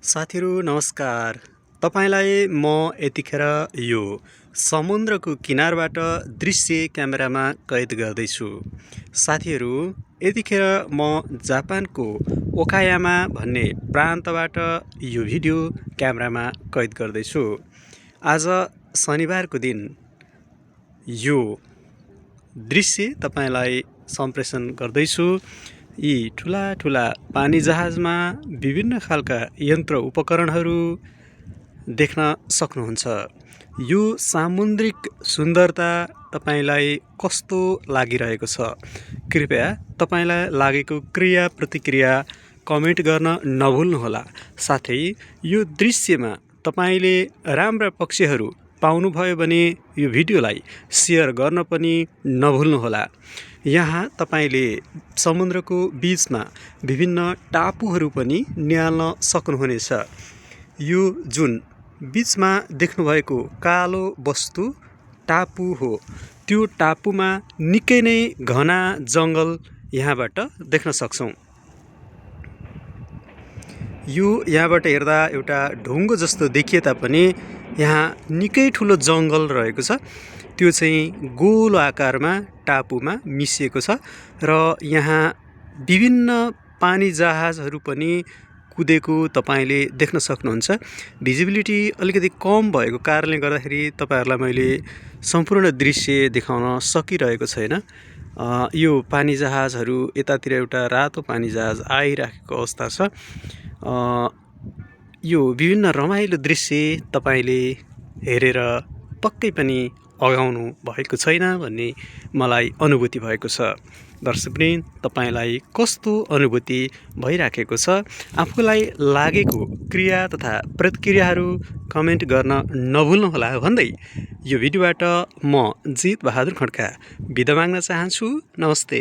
साथीहरू नमस्कार। तपाईलाई म यतिखेर यो समुद्रको किनारबाट दृश्य क्यामेरामा कैद गर्दैछु। साथीहरू यतिखेर म जापानको ओकायामा भन्ने प्रान्तबाट यो भिडियो क्यामेरामा कैद गर्दैछु। आज शनिबारको दिन यो दृश्य तपाईलाई सम्प्रेषण गर्दैछु। यी ठुला ठुला पानी जहाजमा विभिन्न खालका यन्त्र उपकरणहरू देख्न सक्नुहुन्छ। यो सामुद्रिक सुन्दरता तपाईलाई कस्तो लागिरहेको छ? कृपया तपाईलाई लागेको क्रिया प्रतिक्रिया कमेन्ट गर्न नभुल्नुहोला। साथै यो दृश्यमा तपाईले राम्रा पक्षहरू पाउनुभयो भने यो भिडियोलाई सेयर गर्न पनि नभुल्नुहोला। यहाँ तपाईले समुद्रको बीचमा विभिन्न टापुहरू पनि निहाल्न सक्नुहुनेछ। यो जुन बीचमा देख्नुभएको कालो वस्तु टापु हो। त्यो टापुमा निकै नै घना जङ्गल यहाँबाट देख्न सक्छौं। यो यहाँबाट हेर्दा एउटा ढुङ्गो जस्तो देखिए तापनि यहाँ निकै ठुलो जङ्गल रहेको छ। त्यो चाहिँ गोलो आकारमा टापुमा मिसिएको छ र यहाँ विभिन्न पानी जहाजहरू पनि कुदेको तपाईले देख्न सक्नुहुन्छ। भिजिबिलिटी अलिकति कम भएको कारणले गर्दाखेरि तपाईहरुलाई मैले सम्पूर्ण दृश्य देखाउन सकिरहेको छैन। यो पानी जहाजहरू यतातिर एउटा रातो पानी जहाज आइराखेको अवस्था छ। यो विभिन्न रमाइलो दृश्य तपाईले हेरेर पक्कै पनि अगाउनु भएको छैन भन्ने मलाई अनुभूति भएको छ। दर्शकवृन्द, तपाईलाई कस्तो अनुभूति भइराखेको छ? आफूलाई लागेको क्रिया तथा प्रतिक्रियाहरू कमेन्ट गर्न नभुल्नुहोला भन्दै यो भिडियोबाट म जित बहादुर खड्का बिदा माग्न चाहन्छु। नमस्ते।